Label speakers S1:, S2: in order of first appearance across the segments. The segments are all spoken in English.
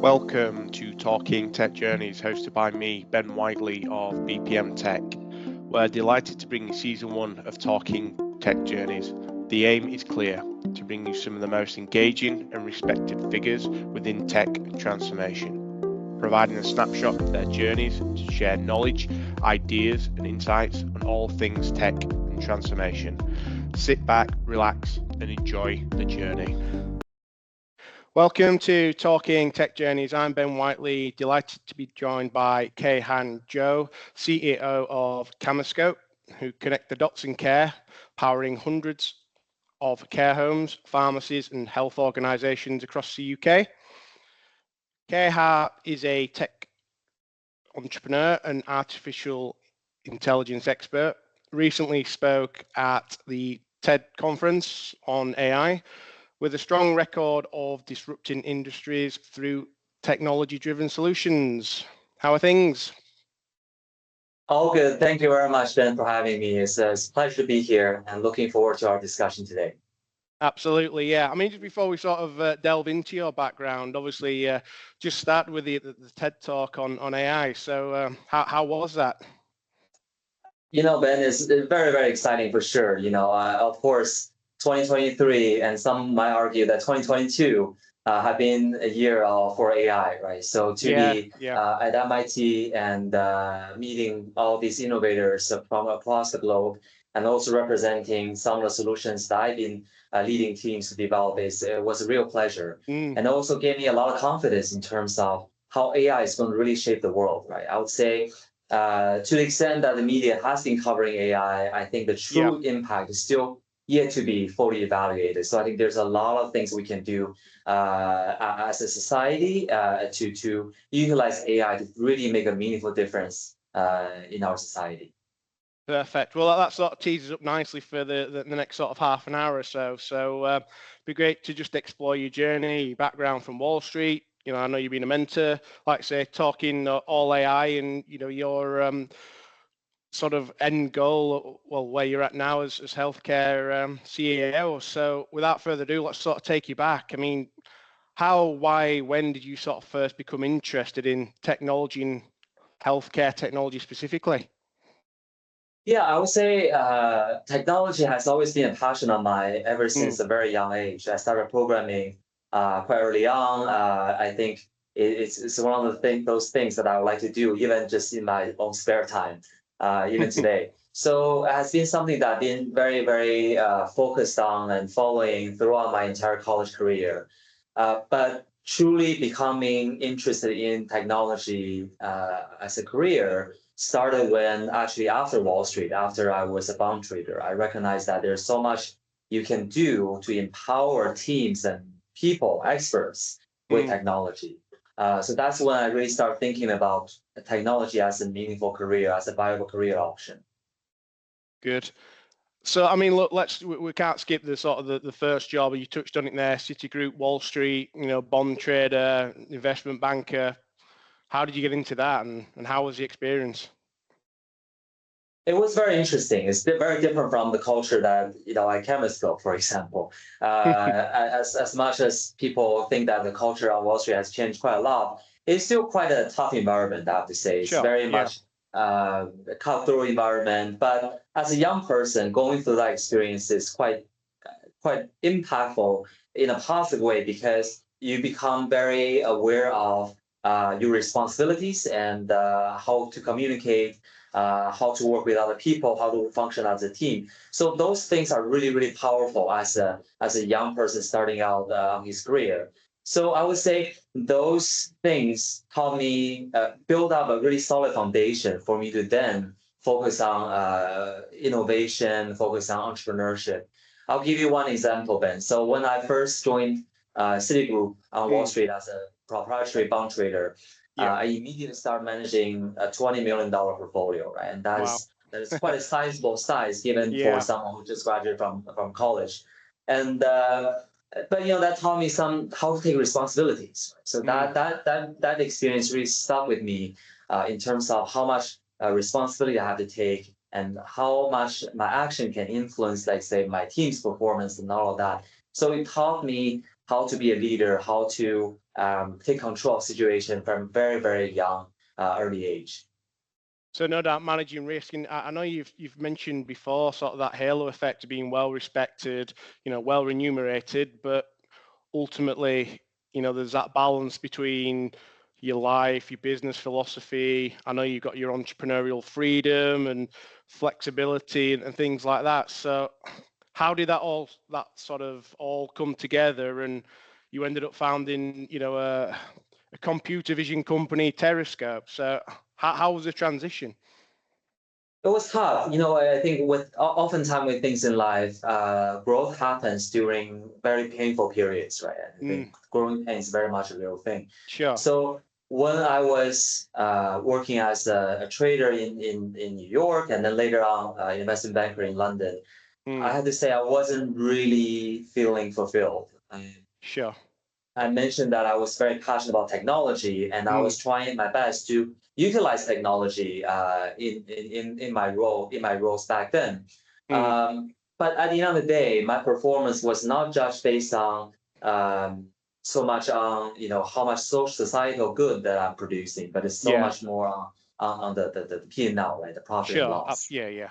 S1: Welcome to Talking Tech Journeys, hosted by me, Ben Whiteley of BPM Tech. We're delighted to bring you season 1 of Talking Tech Journeys. The aim is clear, to bring you some of the most engaging and respected figures within tech and transformation, providing a snapshot of their journeys to share knowledge, ideas and insights on all things tech and transformation. Sit back, relax and enjoy the journey. Welcome to Talking Tech Journeys. I'm Ben Whiteley, delighted to be joined by Kehan Zhou, CEO of Camascope, who connect the dots in care, powering hundreds of care homes, pharmacies and health organisations across the UK. Kehan is a tech entrepreneur and artificial intelligence expert. Recently spoke at the TED conference on AI, with a strong record of disrupting industries through technology-driven solutions. How are things?
S2: All good. Thank you very much, Ben, for having me. It's a pleasure to be here and looking forward to our discussion today.
S1: Absolutely, yeah. I mean, just before we sort of delve into your background, obviously, just start with the TED Talk on AI. So how was that?
S2: You know, Ben, it's very, very exciting for sure. Of course, 2023 and some might argue that 2022 have been a year for AI, right? So to be at MIT and meeting all these innovators from across the globe and also representing some of the solutions that I've been leading teams to develop it was a real pleasure. And also gave me a lot of confidence in terms of how AI is going to really shape the world, right? I would say to the extent that the media has been covering AI, I think the true impact is still yet to be fully evaluated. So I think there's a lot of things we can do as a society to utilize AI to really make a meaningful difference in our society.
S1: Perfect. Well, that sort of teases up nicely for the next sort of half an hour or so. So it'd be great to just explore your journey, your background from Wall Street. You know, I know you've been a mentor, like I say, talking all AI and, you know, your sort of end goal, well, where you're at now as healthcare CEO. So without further ado, let's sort of take you back. I mean, how, why, when did you sort of first become interested in technology and healthcare technology specifically?
S2: Yeah, I would say technology has always been a passion of mine ever since a very young age. I started programming quite early on. I think it's one of those things that I would like to do, even just in my own spare time, even today. So it has been something that I've been very, very focused on and following throughout my entire college career. But truly becoming interested in technology as a career started when actually after Wall Street, after I was a bond trader. I recognized that there's so much you can do to empower teams and people, experts with technology. So that's when I really started thinking about technology as a meaningful career, as a viable career option.
S1: Good. So, I mean, look, we can't skip the sort of the first job. You touched on it there, Citigroup, Wall Street, you know, bond trader, investment banker. How did you get into that and how was the experience?
S2: It was very interesting. It's very different from the culture that, at Camascope, for example. As much as people think that the culture on Wall Street has changed quite a lot, it's still quite a tough environment, I have to say. It's very much a cutthroat environment. But as a young person, going through that experience is quite impactful in a positive way because you become very aware of your responsibilities and how to communicate, how to work with other people, how to function as a team. So those things are really, really powerful as a young person starting out on his career. So I would say those things taught me, build up a really solid foundation for me to then focus on innovation, focus on entrepreneurship. I'll give you one example, Ben. So when I first joined Citigroup on Wall Street as a proprietary bond trader, I immediately started managing a $20 million portfolio, right? And that is quite a sizable size given for someone who just graduated from college. And but that taught me how to take responsibilities. So that experience really stuck with me in terms of how much responsibility I have to take and how much my action can influence, like say, my team's performance and all of that. So it taught me how to be a leader, how to take control of situation from very, very young, early age.
S1: So no doubt managing risk, and I know you've mentioned before sort of that halo effect of being well respected, well remunerated, but ultimately, there's that balance between your life, your business philosophy. I know you've got your entrepreneurial freedom and flexibility and things like that. So how did that sort of all come together, and you ended up founding, a computer vision company, Terrascope. So how was the transition?
S2: It was tough. I think oftentimes with things in life, growth happens during very painful periods, right? I think growing pain is very much a real thing.
S1: Sure.
S2: So when I was working as a trader in New York, and then later on investment banker in London, I had to say I wasn't really feeling fulfilled.
S1: Sure.
S2: I mentioned that I was very passionate about technology, and I was trying my best to utilize technology in my roles back then. But at the end of the day, my performance was not just based on so much on how much societal good that I'm producing, but it's so much more on the P&L, right? The profit and loss.
S1: Yeah.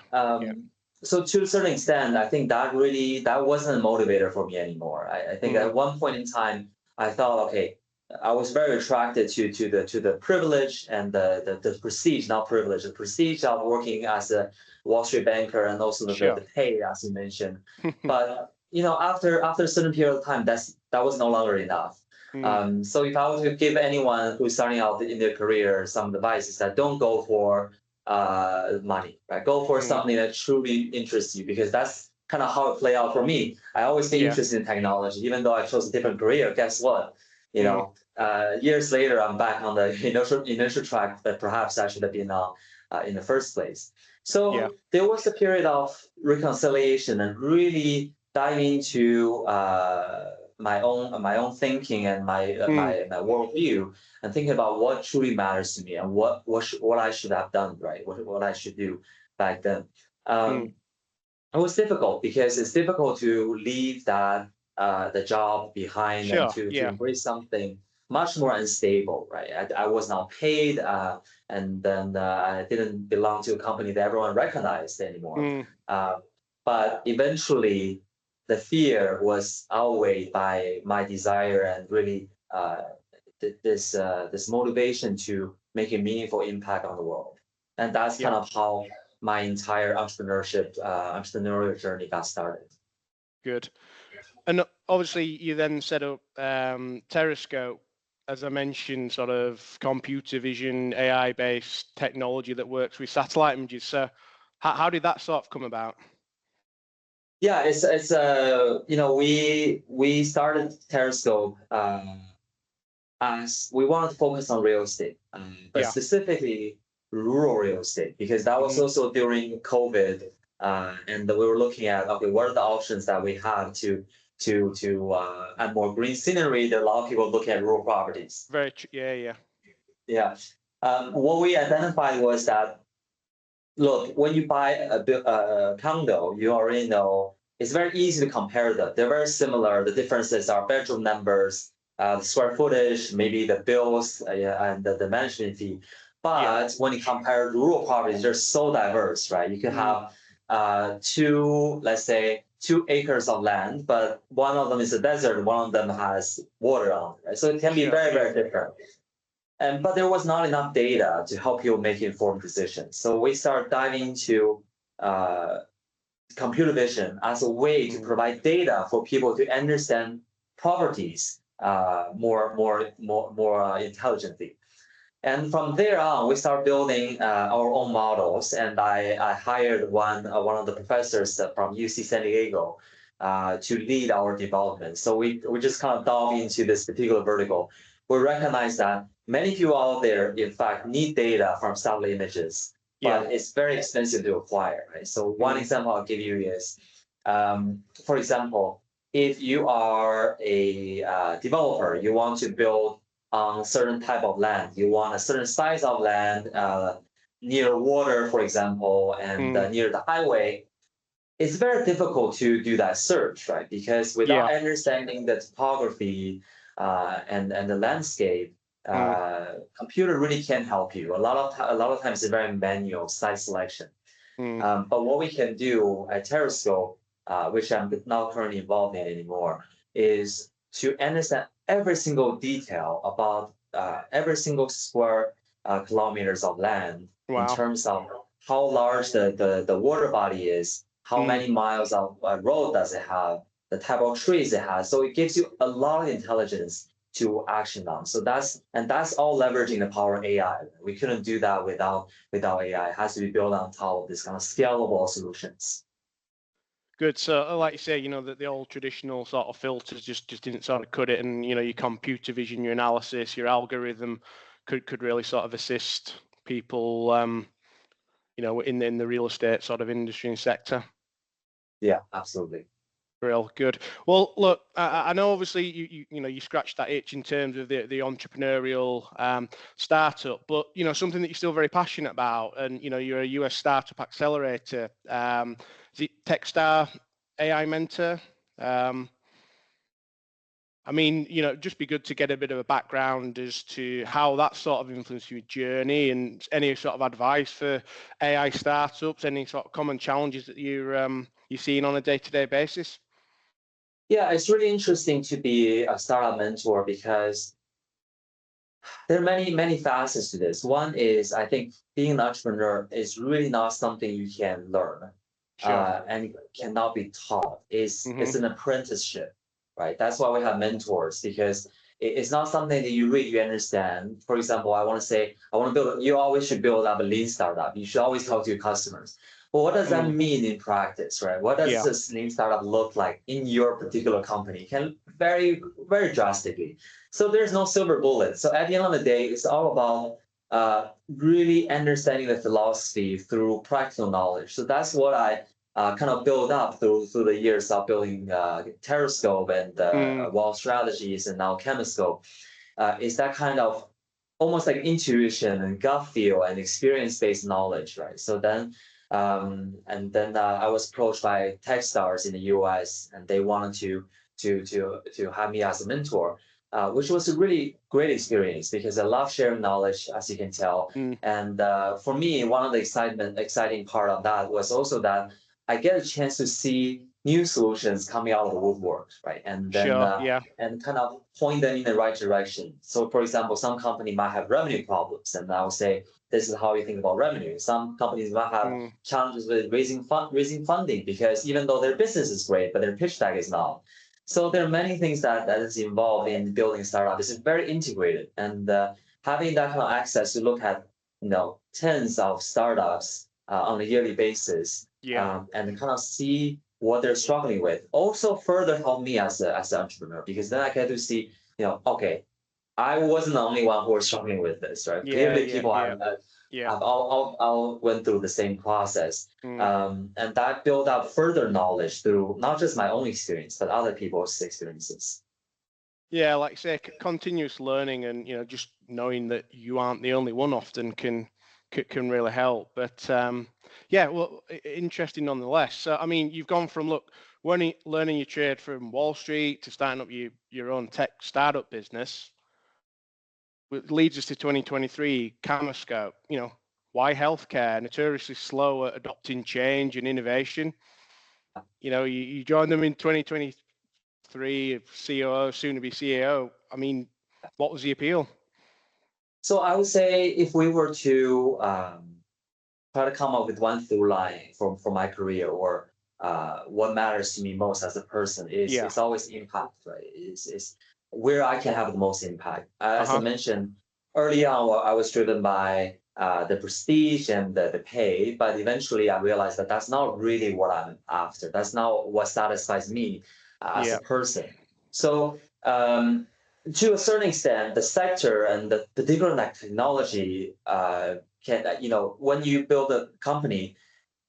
S2: So to a certain extent, I think that wasn't a motivator for me anymore. I think at one point in time, I thought, okay, I was very attracted to the privilege and the prestige, not privilege, the prestige of working as a Wall Street banker, and also the pay, as you mentioned. But after a certain period of time, that was no longer enough. So if I were to give anyone who's starting out in their career some advice, is that don't go for money, right? Go for something that truly interests you, because that's kind of how it played out for me. I always been interested in technology, even though I chose a different career. Guess what? Years later, I'm back on the initial track that perhaps I should have been on in the first place. So there was a period of reconciliation and really diving into my own thinking and my worldview, and thinking about what truly matters to me and what I should have done, right? What I should do back then. It was difficult because it's difficult to leave that the job behind and to embrace something much more unstable, right? I was not paid, and then I didn't belong to a company that everyone recognized anymore. But eventually, the fear was outweighed by my desire and really this motivation to make a meaningful impact on the world. And that's kind of how my entire entrepreneurial journey got started.
S1: Good. And obviously you then set up Terrascope, as I mentioned, sort of computer vision, AI-based technology that works with satellite images. So how did that sort of come about?
S2: Yeah, it's we started Terrascope as we wanted to focus on real estate, but specifically rural real estate, because that was also during COVID, and we were looking at, okay, what are the options that we have to add more green scenery. There are a lot of people looking at rural properties.
S1: Very true.
S2: Yeah. What we identified was that, look, when you buy a condo, you already know it's very easy to compare them. They're very similar. The differences are bedroom numbers, the square footage, maybe the bills, and the management fee. But when you compare rural properties, they're so diverse, right? You can have let's say 2 acres of land, but one of them is a desert, one of them has water on it, right? So it can be very, very different. But there was not enough data to help you make informed decisions. So we started diving into computer vision as a way to provide data for people to understand properties more intelligently. And from there on, we start building our own models. And I hired one of the professors from UC San Diego to lead our development. So we just kind of dove into this particular vertical. We recognize that many people out there, in fact, need data from satellite images, but it's very expensive to acquire, right? So one example I'll give you is, for example, if you are a developer, you want to build on certain type of land, you want a certain size of land near water, for example, and near the highway. it's very difficult to do that search, right? Because without understanding the topography and the landscape, computer really can't help you. A lot of times it's very manual site selection. But what we can do at Terrascope, which I'm not currently involved in anymore, is to understand every single detail about every single square kilometers of land in terms of how large the water body is, how many miles of road does it have, the type of trees it has. So it gives you a lot of intelligence to action on. So that's all leveraging the power of AI. We couldn't do that without AI. It has to be built on top of this kind of scalable solutions.
S1: Good. So, like you say, the old traditional sort of filters just didn't sort of cut it, and your computer vision, your analysis, your algorithm could really sort of assist people, in the real estate sort of industry and sector.
S2: Yeah, absolutely.
S1: Real good. Well, look, I know obviously you scratched that itch in terms of the entrepreneurial startup, but something that you're still very passionate about, and you're a US startup accelerator. Is it Techstar AI mentor? I mean, just be good to get a bit of a background as to how that sort of influenced your journey, and any sort of advice for AI startups, any sort of common challenges that you're seeing on a day-to-day basis.
S2: Yeah, it's really interesting to be a startup mentor because there are many facets to this. One is, I think being an entrepreneur is really not something you can learn, and cannot be taught. It's an apprenticeship, right? That's why we have mentors, because it's not something that you really understand. For example, I want to build. You always should build up a lean startup. You should always talk to your customers. Well, what does that mean in practice, right? What does this lean startup look like in your particular company? It can vary very drastically. So there's no silver bullet. So at the end of the day, it's all about really understanding the philosophy through practical knowledge. So that's what I kind of build up through the years of building Terrascope and Wall Strategies and now Camascope. Is that kind of almost like intuition and gut feel and experience-based knowledge, right? So then I was approached by Techstars in the US, and they wanted to have me as a mentor, which was a really great experience because I love sharing knowledge, as you can tell. And for me, one of the exciting part of that was also that I get a chance to see new solutions coming out of the woodwork, right? And then and kind of point them in the right direction. So, for example, some company might have revenue problems, and I will say, this is how you think about revenue. Some companies might have challenges with raising funding because even though their business is great, but their pitch deck is not. So there are many things that is involved in building a startup. It's very integrated, and having that kind of access to look at tens of startups on a yearly basis, and kind of see what they're struggling with, also further helped me as an entrepreneur, because then I get to see, okay, I wasn't the only one who was struggling with this, right? Clearly, people have all went through the same process, and that built up further knowledge through not just my own experience, but other people's experiences.
S1: Yeah, like I say, continuous learning, and just knowing that you aren't the only one often can really help. But yeah, well, interesting nonetheless. So I mean, you've gone from learning your trade from Wall Street to starting up your own tech startup business. It leads us to 2023, Camascope. Why healthcare? Notoriously slow at adopting change and innovation. You joined them in 2023, COO, soon to be CEO. I mean, what was the appeal?
S2: So I would say, if we were to try to come up with one through line for my career, or what matters to me most as a person, it's always impact, right? It's where I can have the most impact. As I mentioned early on, I was driven by the prestige and the pay, but eventually I realized that that's not really what I'm after. That's not what satisfies me as a person. So to a certain extent, the sector and the particular technology can, when you build a company,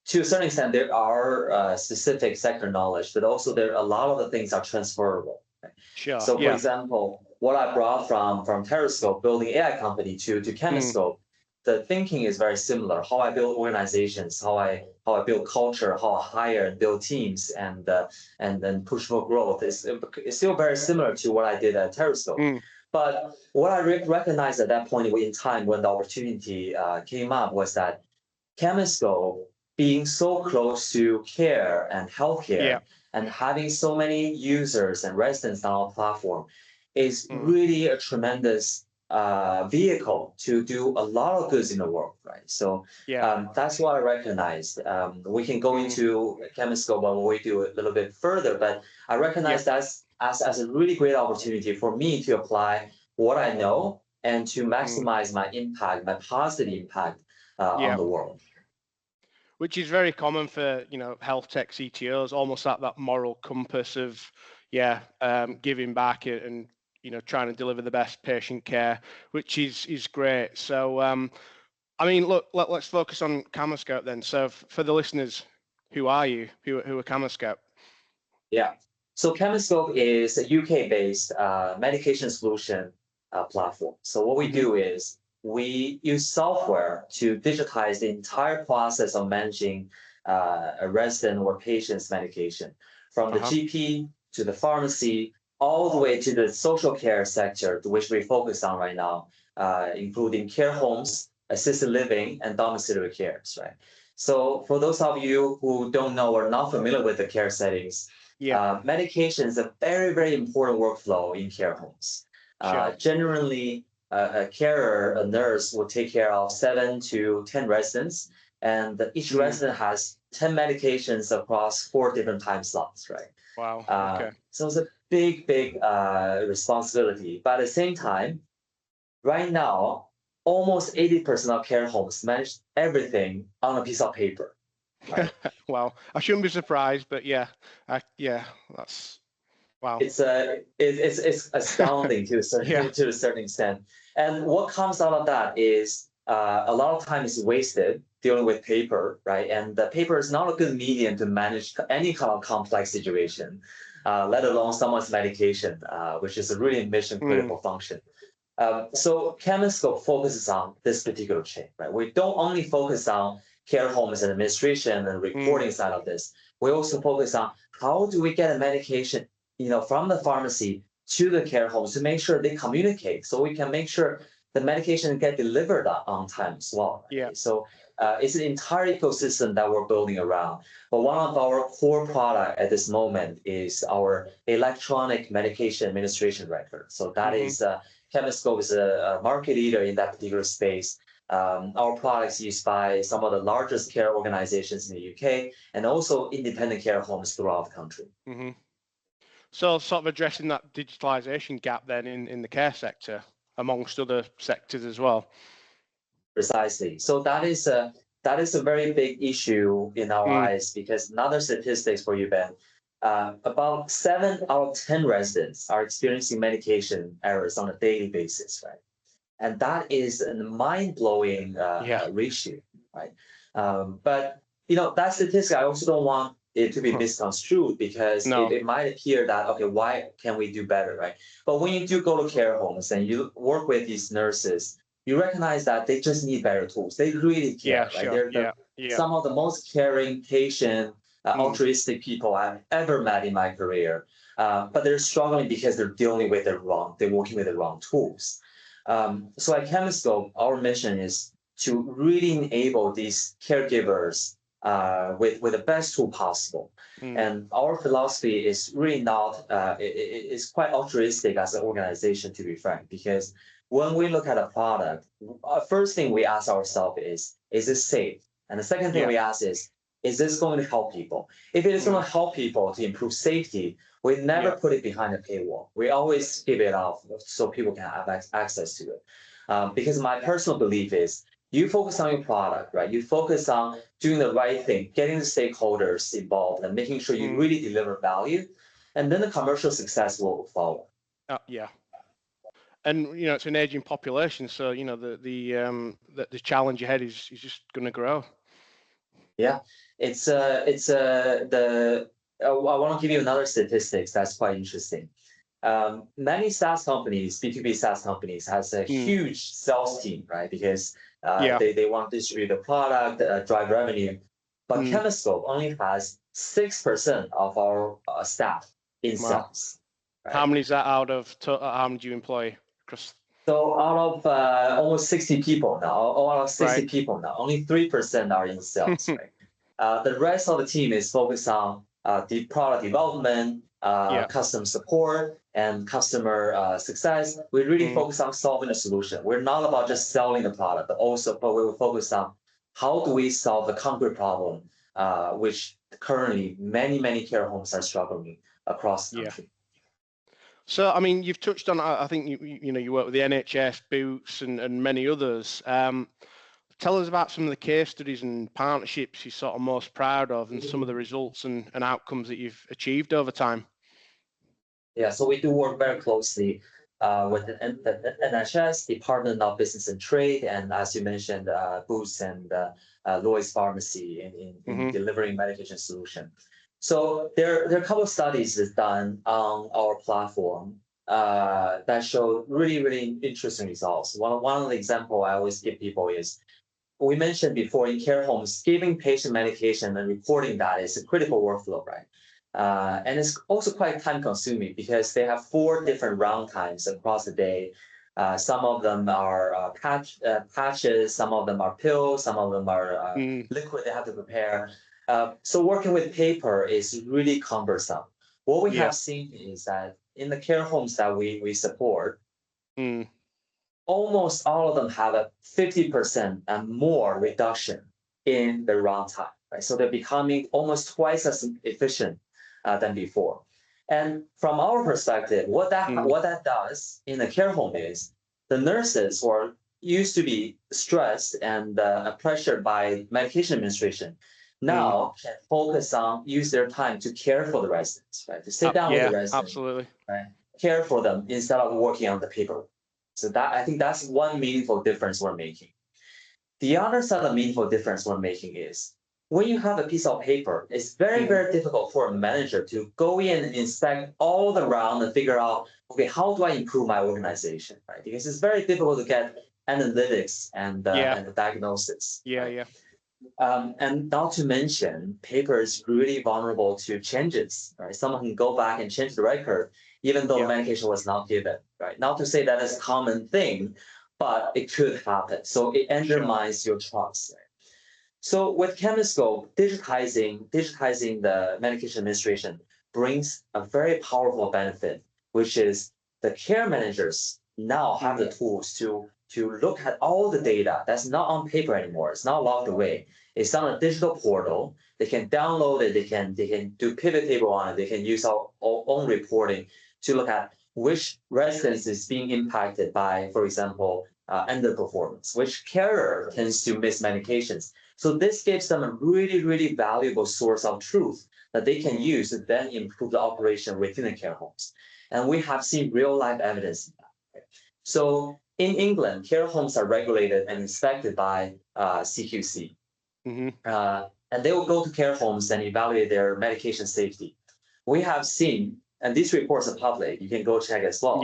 S2: to a certain extent, there are specific sector knowledge, but also a lot of the things are transferable. Right? So, for example, what I brought from Terrascope, building AI company, to Camascope, the thinking is very similar. How I build organizations, how I build culture, how I hire and build teams, and then push for growth is still very similar to what I did at Terrascope. But what I recognized at that point in time when the opportunity came up was that Camascope being so close to care and healthcare and having so many users and residents on our platform is really a tremendous vehicle to do a lot of goods in the world, right? So that's what I recognized. We can go into Camascope when we do a little bit further, but I recognize that as a really great opportunity for me to apply what I know and to maximize my impact, my positive impact on the world.
S1: Which is very common for, health tech CTOs, almost that moral compass of, giving back and, trying to deliver the best patient care, which is great. So, I mean, look, let's focus on Camascope then. So for the listeners, who are you? Who are Camascope?
S2: Yeah. So Camascope is a UK-based medication solution platform. So what we do is we use software to digitize the entire process of managing a resident or patient's medication, from the GP to the pharmacy, all the way to the social care sector, which we focus on right now, including care homes, assisted living, and domiciliary cares, right? So for those of you who don't know or not familiar with the care settings, medication is a very, very important workflow in care homes. Generally, a carer, a nurse, will take care of 7 to 10 residents, and each resident has 10 medications across 4 different time slots, right?
S1: Wow. Okay.
S2: So it's a big, big responsibility. But at the same time, right now, almost 80% of care homes manage everything on a piece of paper. Right?
S1: Wow. I shouldn't be surprised, but that's wow.
S2: It's astounding to a certain extent. And what comes out of that is a lot of time is wasted dealing with paper, right? And the paper is not a good medium to manage any kind of complex situation, let alone someone's medication, which is a really mission critical function. So Camascope focuses on this particular chain, right? We don't only focus on care homes and administration and reporting side of this. We also focus on how do we get a medication, from the pharmacy to the care homes to make sure they communicate, so we can make sure the medication get delivered on time as well. Right?
S1: Yeah.
S2: So it's an entire ecosystem that we're building around. But one of our core product at this moment is our electronic medication administration record. So that is Camascope is a market leader in that particular space. Our products used by some of the largest care organizations in the UK and also independent care homes throughout the country.
S1: So sort of addressing that digitalization gap then in the care sector amongst other sectors as well.
S2: Precisely. So that is a very big issue in our eyes, because another statistics for you, Ben, about 7 out of 10 residents are experiencing medication errors on a daily basis, right? And that is a mind-blowing ratio, right? But that statistic, I also don't want it to be misconstrued, because it might appear that, okay, why can we do better, right? But when you do go to care homes and you work with these nurses, you recognize that they just need better tools. They really care, right? They're some of the most caring, patient, altruistic people I've ever met in my career. But they're struggling because they're dealing with they're working with the wrong tools. So at Camascope, our mission is to really enable these caregivers with the best tool possible. And our philosophy is really not, it's quite altruistic as an organization, to be frank, because when we look at a product, first thing we ask ourselves is this safe? And the second thing we ask is this going to help people? If it is going to help people to improve safety, we never put it behind a paywall. We always give it out so people can have access to it. Because my personal belief is, you focus on your product, right? You focus on doing the right thing, getting the stakeholders involved, and making sure you really deliver value, and then the commercial success will follow.
S1: And it's an aging population, so the challenge ahead is just going to grow.
S2: Yeah, I want to give you another statistics that's quite interesting. Many SaaS companies, B2B SaaS companies, has a huge sales team, right? Because They want to distribute the product, drive revenue. But Camascope only has 6% of our staff in sales.
S1: Right? How many is that out of, how many do you employ?
S2: So out of almost 60 people now, people now, only 3% are in sales, right? The rest of the team is focused on the product development, customer support, and customer success. We really focus on solving a solution. We're not about just selling the product, but we will focus on how do we solve the concrete problem, which currently many care homes are struggling across the country.
S1: So, I mean, you've touched on, I think, you work with the NHS, Boots, and many others. Tell us about some of the case studies and partnerships you're sort of most proud of and some of the results and outcomes that you've achieved over time.
S2: Yeah, so we do work very closely with the NHS, Department of Business and Trade, and as you mentioned, Boots and Lloyd's Pharmacy in delivering medication solution. So there are a couple of studies that's done on our platform that show really interesting results. One of the example I always give people is, we mentioned before in care homes, giving patient medication and reporting that is a critical workflow, right? And it's also quite time consuming because they have 4 different round times across the day. Some of them are patches, some of them are pills, some of them are liquid they have to prepare. So working with paper is really cumbersome. What we have seen is that in the care homes that we support, almost all of them have a 50% and more reduction in the round time, right? So they're becoming almost twice as efficient than before. And from our perspective, what that does in a care home is the nurses who are used to be stressed and pressured by medication administration now can focus on, use their time to care for the residents, right? To sit down with the residents, right? Care for them instead of working on the paper. So I think that's one meaningful difference we're making. The other side of meaningful difference we're making is when you have a piece of paper, it's very difficult for a manager to go in and inspect all the round and figure out, okay, how do I improve my organization, right? Because it's very difficult to get analytics and the diagnosis. And not to mention, paper is really vulnerable to changes, right? Someone can go back and change the record, even though medication was not given, right? Not to say that is a common thing, but it could happen. So it undermines your trust, right? So with Camascope, digitizing the medication administration brings a very powerful benefit, which is the care managers now have the tools to look at all the data that's not on paper anymore. It's not locked away. It's on a digital portal. They can download it. They can do pivot table on it. They can use our own reporting to look at which residence is being impacted by, for example, underperformance, which carer tends to miss medications. So this gives them a really valuable source of truth that they can use to then improve the operation within the care homes. And we have seen real life evidence of that. Right? So in England, care homes are regulated and inspected by CQC. And they will go to care homes and evaluate their medication safety. We have seen, and these reports are public, you can go check as well.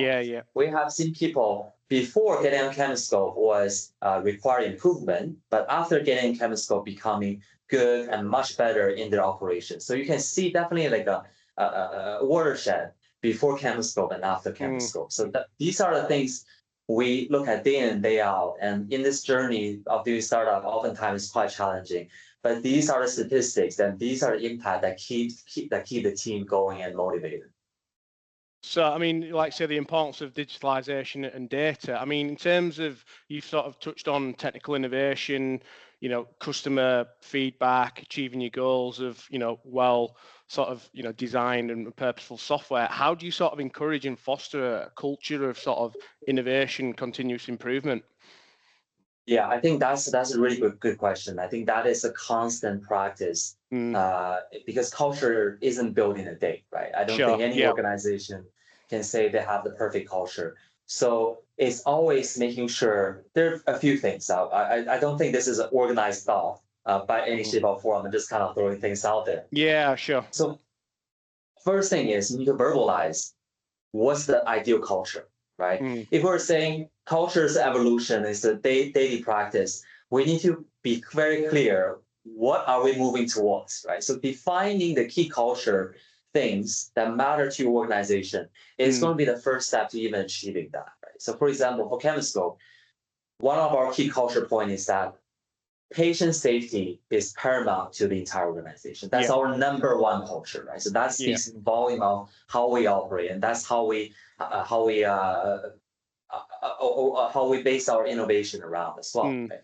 S2: We have seen people before getting on Camascope was require improvement, but after getting Camascope becoming good and much better in their operations. So you can see definitely like a watershed before Camascope and after Camascope. So these are the things we look at day in and day out. And in this journey of doing startup, oftentimes quite challenging. But these are the statistics and these are the impact that keep the team going and motivated.
S1: So, I mean, like say the importance of digitalization and data. I mean, in terms of, you've sort of touched on technical innovation, customer feedback, achieving your goals of, designed and purposeful software. How do you sort of encourage and foster a culture of sort of innovation, continuous improvement?
S2: Yeah, I think that's a really good question. I think that is a constant practice because culture isn't built in a day, right? I don't think any organization can say they have the perfect culture. So it's always making sure there are a few things out. I don't think this is an organized thought by any shape or form. I'm just kind of throwing things out there.
S1: Yeah, sure.
S2: So first thing is you need to verbalize what's the ideal culture. right?
S1: Mm.
S2: If we're saying culture's evolution is a daily practice, we need to be very clear, what are we moving towards, right? So defining the key culture things that matter to your organization is going to be the first step to even achieving that, right? So for example, for Camascope, one of our key culture points is that patient safety is paramount to the entire organization. That's our number one culture, right? So that speaks volume of how we operate, and that's how we base our innovation around as well. Right?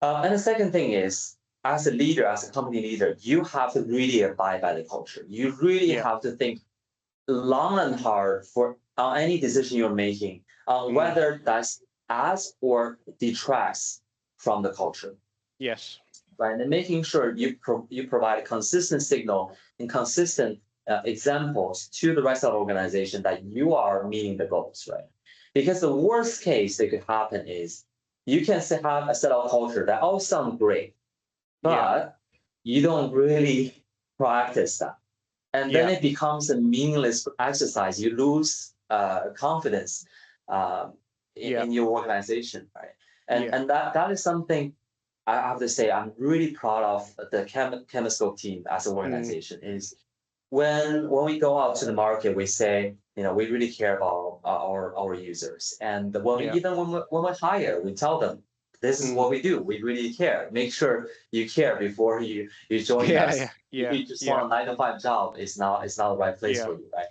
S2: And the second thing is, as a leader, as a company leader, you have to really abide by the culture. You really have to think long and hard for any decision you're making, whether that's adds or detracts from the culture.
S1: Yes.
S2: Right, and making sure you provide a consistent signal and consistent examples to the rest of the organization that you are meeting the goals, right? Because the worst case that could happen is you can have a set of culture that all sound great, but you don't really practice that. And then it becomes a meaningless exercise. You lose confidence in your organization, right? And that is something I have to say I'm really proud of the Camascope team as an organization. Is when we go out to the market, we say, we really care about our users, and when we hire, we tell them, this is what we do. We really care. Make sure you care before you join us. If you just want a 9-to-5 job, it's not the right place for you, right?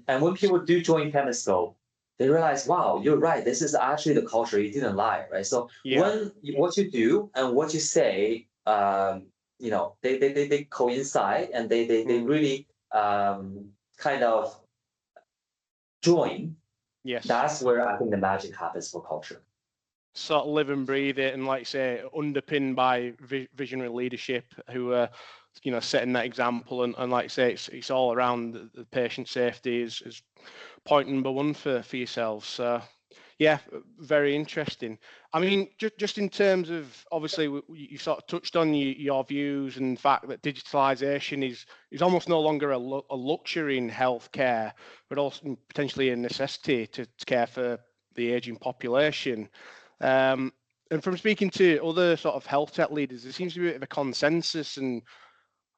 S2: And when people do join Camascope, they realize, wow, you're right. This is actually the culture. You didn't lie, right? So when what you do and what you say, they coincide, and they really kind of join.
S1: Yes.
S2: That's where I think the magic happens for culture.
S1: Sort of live and breathe it, and like say, underpinned by visionary leadership who are, setting that example, and like say, it's all around the patient safety is point number one for yourselves. So yeah, very interesting. I mean, just in terms of, obviously, you sort of touched on your views and the fact that digitalization is almost no longer a luxury in healthcare, but also potentially a necessity to care for the aging population. And from speaking to other sort of health tech leaders, there seems to be a bit of a consensus and,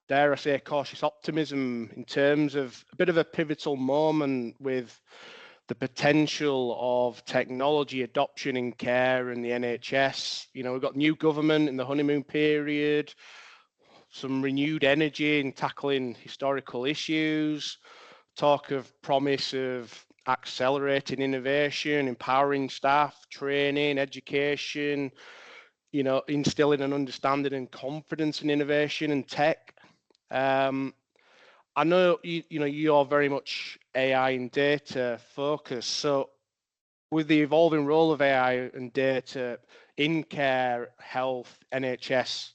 S1: dare I say, cautious optimism in terms of a bit of a pivotal moment with the potential of technology adoption in care and the NHS. We've got new government in the honeymoon period, some renewed energy in tackling historical issues, talk of promise of accelerating innovation, empowering staff, training, education, instilling an understanding and confidence in innovation and tech. I know you're very much AI and data focused. So with the evolving role of AI and data in care, health, NHS,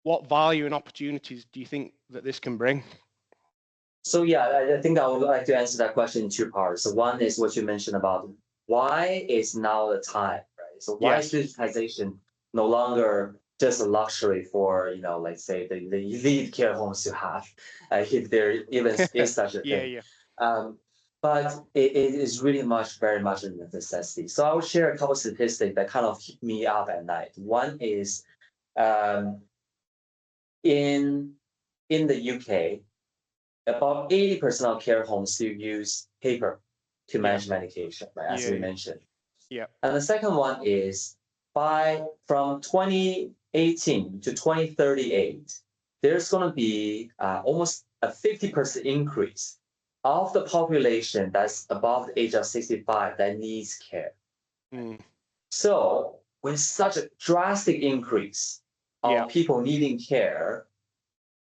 S1: what value and opportunities do you think that this can bring?
S2: So I think I would like to answer that question in two parts. So one is what you mentioned about why is now the time, right? So why is digitization no longer just a luxury for, like say the elite care homes to have, if there even is such a thing. But it is really very much a necessity. So I will share a couple of statistics that kind of keep me up at night. One is in the UK, about 80% of care homes still use paper to manage medication, right? As we mentioned. And the second one is from 2018 to 2038, there's going to be almost a 50% increase of the population that's above the age of 65 that needs care. So with such a drastic increase of people needing care,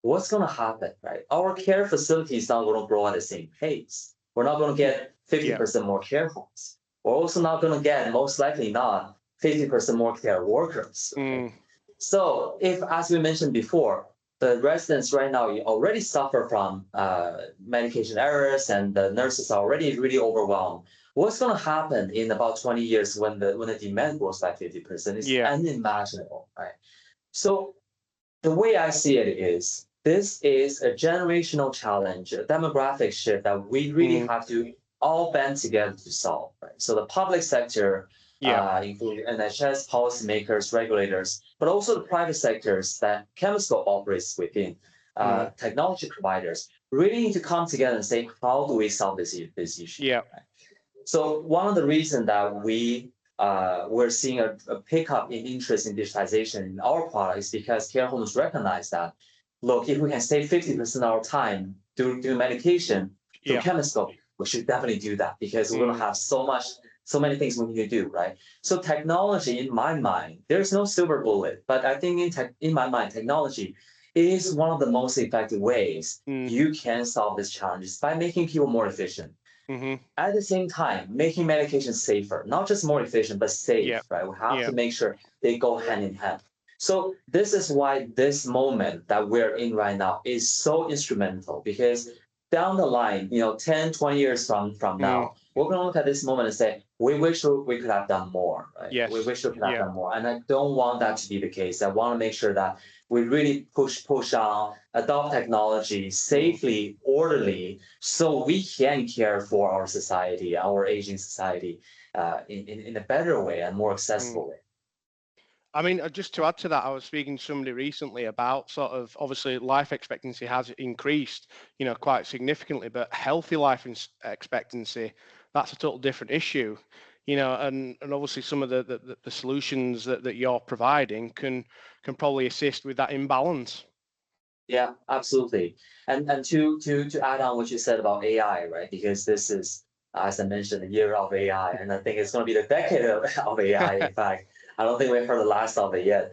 S2: what's going to happen, right? Our care facility is not going to grow at the same pace. We're not going to get 50% more care homes. We're also not going to get, most likely not, 50% more care workers. Right? So if, as we mentioned before, the residents right now already suffer from medication errors, and the nurses are already really overwhelmed, what's going to happen in about 20 years when the demand grows by 50% is unimaginable, right? So the way I see it is, this is a generational challenge, a demographic shift that we really have to all band together to solve, right? So the public sector, including NHS, policymakers, regulators, but also the private sectors that Camascope operates within, technology providers, really need to come together and say, how do we solve this issue?
S1: Yeah.
S2: Right? So one of the reasons that we're seeing a pickup in interest in digitization in our product is because care homes recognize that, look, if we can save 50% of our time doing medication through Camascope, we should definitely do that because we're gonna have so many things we need to do, right? So technology, in my mind, there's no silver bullet, but I think in my mind, technology is one of the most effective ways you can solve these challenges by making people more efficient. At the same time, making medication safer, not just more efficient, but safe, right? We have to make sure they go hand in hand. So this is why this moment that we're in right now is so instrumental, because down the line, 10, 20 years from now, we're going to look at this moment and say, we wish we could have done more, right?
S1: Yes.
S2: We wish we could have done more. And I don't want that to be the case. I want to make sure that we really push on, adopt technology safely, orderly, so we can care for our society, our aging society, in a better way and more accessible way.
S1: I mean, just to add to that, I was speaking to somebody recently about sort of, obviously life expectancy has increased, quite significantly, but healthy life expectancy, that's a total different issue, and obviously some of the solutions that you're providing can probably assist with that imbalance.
S2: Yeah, absolutely. And to add on what you said about AI, right? Because this is, as I mentioned, the year of AI, and I think it's going to be the decade of AI. In fact, I don't think we've heard the last of it yet.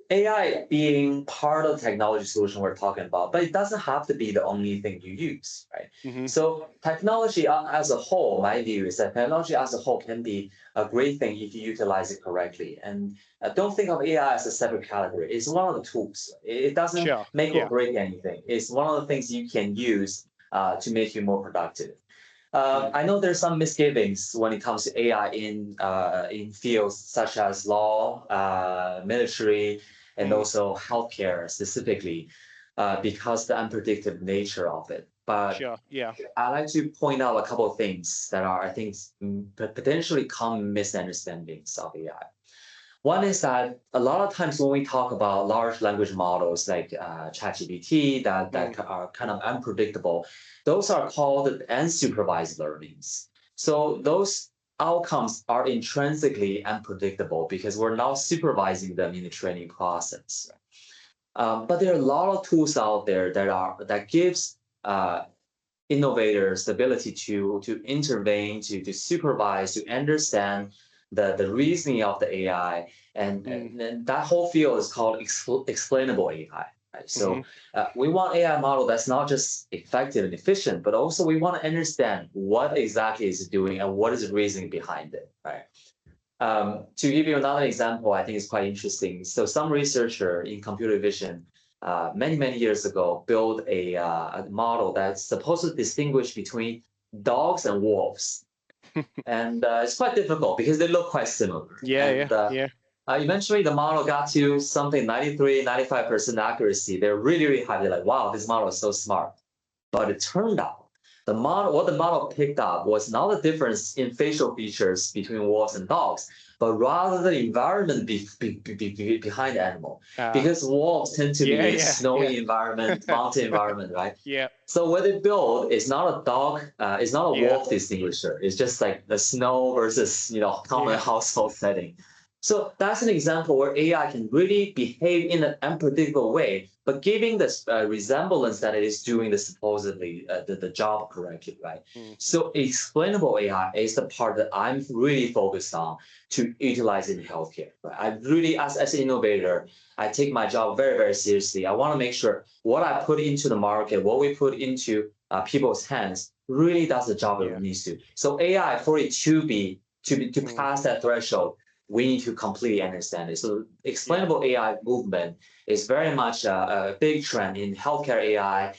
S2: AI being part of the technology solution we're talking about, but it doesn't have to be the only thing you use, right? So technology as a whole, my view is that technology as a whole can be a great thing if you utilize it correctly. And don't think of AI as a separate category. It's one of the tools. It doesn't make or break anything. It's one of the things you can use to make you more productive. I know there's some misgivings when it comes to AI in fields such as law, military, and also healthcare specifically, because the unpredictable nature of it. But I like to point out a couple of things that are, I think, potentially common misunderstandings of AI. One is that a lot of times when we talk about large language models like ChatGPT that are kind of unpredictable, those are called unsupervised learnings. So those outcomes are intrinsically unpredictable because we're not supervising them in the training process. But there are a lot of tools out there that gives innovators the ability to intervene, to supervise, to understand the reasoning of the AI, and that whole field is called explainable AI. Right? So we want AI model that's not just effective and efficient, but also we want to understand what exactly is it doing and what is the reasoning behind it. Right? To give you another example, I think it's quite interesting. So some researcher in computer vision many years ago built a model that's supposed to distinguish between dogs and wolves. And it's quite difficult because they look quite similar. Eventually, the model got to something 93, 95% accuracy. They're really happy. Like, wow, this model is so smart. But it turned out what the model picked up was not the difference in facial features between wolves and dogs, but rather the environment behind the animal. Because wolves tend to be a snowy environment, mountain environment, right? So what they build is not a dog, it's not a wolf distinguisher. It's just like the snow versus common household setting. So that's an example where AI can really behave in an unpredictable way, but giving this resemblance that it is doing the supposedly the job correctly, right? So explainable AI is the part that I'm really focused on to utilize in healthcare. Right? I really, as an innovator, I take my job very seriously. I want to make sure what I put into the market, what we put into people's hands, really does the job it needs to. So AI, for it to pass that threshold, we need to completely understand it. So explainable AI movement is very much a big trend in healthcare AI,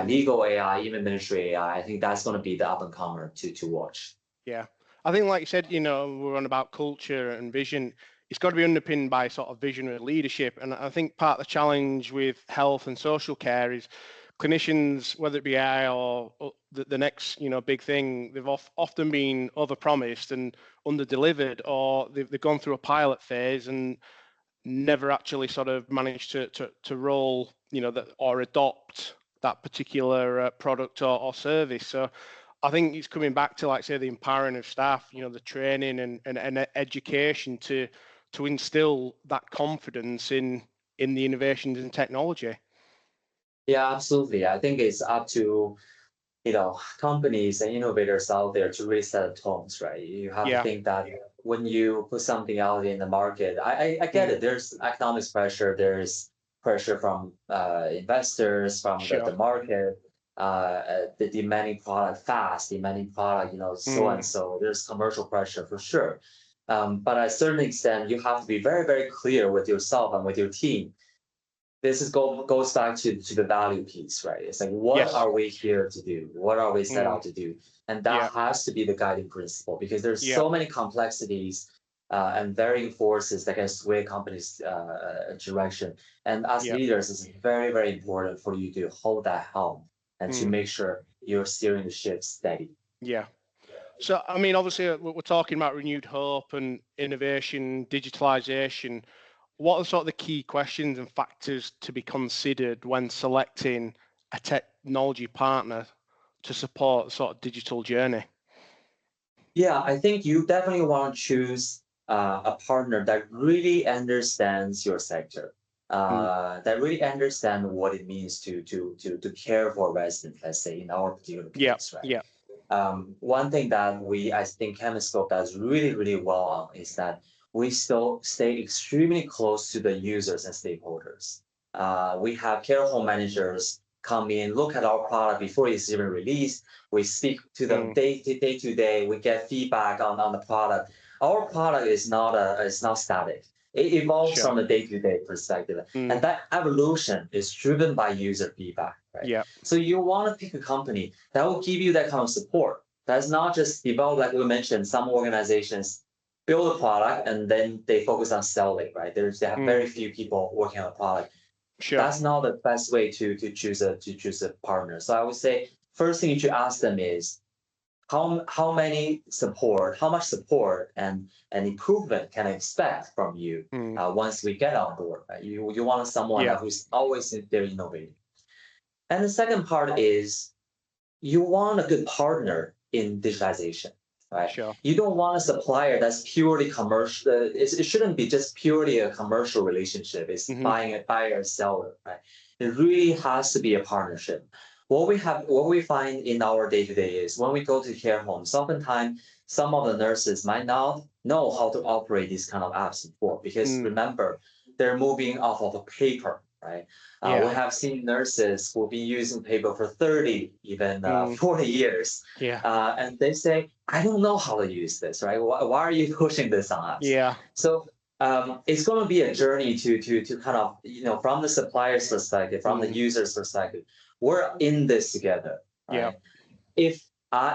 S2: legal AI, even military AI. I think that's going to be the up and comer to watch.
S1: Yeah, I think like you said, we're on about culture and vision. It's got to be underpinned by sort of visionary leadership. And I think part of the challenge with health and social care is clinicians, whether it be AI or the next, big thing, they've often been overpromised and underdelivered, or they've gone through a pilot phase and never actually sort of managed to roll, that or adopt that particular product or service. So I think it's coming back to, like, say, the empowering of staff, the training and education to instill that confidence in the innovations in technology.
S2: Yeah, absolutely. I think it's up to companies and innovators out there to really set the tones, right? You have to think that when you put something out in the market, I get it. There's economics pressure. There's pressure from investors, from the market, the demanding product fast, demanding product, so and so. There's commercial pressure for sure. But at a certain extent, you have to be very, very clear with yourself and with your team. This goes back to the value piece, right? It's like, what are we here to do? What are we set out to do? And that has to be the guiding principle, because there's so many complexities and varying forces that can sway companies' direction. And as leaders, it's very, very important for you to hold that helm and to make sure you're steering the ship steady.
S1: Yeah. So, I mean, obviously, we're talking about renewed hope and innovation, digitalization. What are sort of the key questions and factors to be considered when selecting a technology partner to support sort of digital journey?
S2: Yeah, I think you definitely want to choose a partner that really understands your sector, that really understands what it means to care for residents, let's say, in our particular case, right?
S1: Yeah.
S2: One thing that I think Camascope does really, really well on is that we still stay extremely close to the users and stakeholders. We have care home managers come in, look at our product before it's even released. We speak to them day to day. We get feedback on the product. Our product is not static. It evolves from a day-to-day perspective. And that evolution is driven by user feedback, right?
S1: Yeah.
S2: So you want to pick a company that will give you that kind of support. That's not just develop, like we mentioned, some organizations build a product and then they focus on selling, right? They have very few people working on a product. That's not the best way to choose a partner. So I would say first thing you should ask them is how much support and improvement can I expect from you once we get on board, right? You want someone who's always there innovating. And the second part is you want a good partner in digitization, right? You don't want a supplier that's purely commercial. It shouldn't be just purely a commercial relationship. It's buying a buyer, seller, right? It really has to be a partnership. What we find in our day-to-day is when we go to care homes, oftentimes some of the nurses might not know how to operate these kind of apps before, because remember, they're moving off of a paper, right? We have seen nurses who'll be using paper for 30, even 40 years. And they say, I don't know how to use this, right? Why are you pushing this on us? So it's going to be a journey to kind of, from the supplier's perspective, from the user's perspective, we're in this together, right? If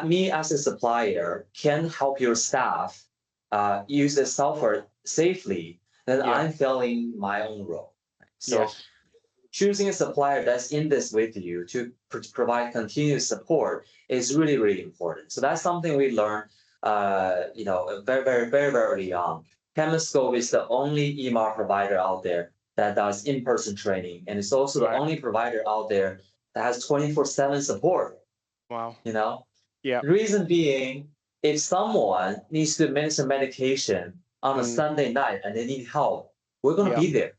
S2: me as a supplier can help your staff use the software safely, then I'm filling my own role. So choosing a supplier that's in this with you to provide continuous support is really, really important. So that's something we learned, very, very, very, very early on. Camascope is the only EMR provider out there that does in-person training, and it's also the only provider out there that has 24/7 support.
S1: Wow.
S2: The reason being, if someone needs to administer medication on a Sunday night and they need help, we're going to be there,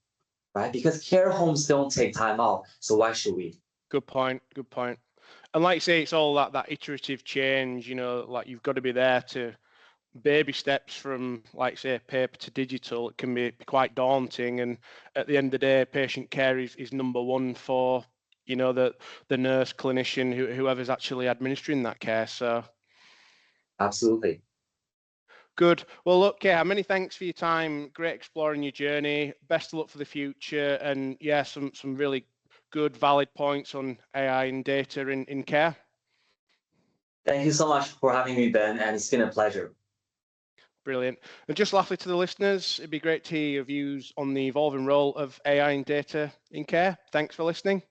S2: right? Because care homes don't take time off, so why should we?
S1: Good point. Good point. And like you say, it's all that iterative change. Like you've got to be there to baby steps from, like say, paper to digital. It can be quite daunting, and at the end of the day, patient care is number one for the nurse, clinician, whoever's actually administering that care. So
S2: absolutely.
S1: Good. Well, look, Kehan, many thanks for your time. Great exploring your journey. Best of luck for the future, and some really good, valid points on AI and data in care.
S2: Thank you so much for having me, Ben, and it's been a pleasure.
S1: Brilliant. And just lastly to the listeners, it'd be great to hear your views on the evolving role of AI and data in care. Thanks for listening.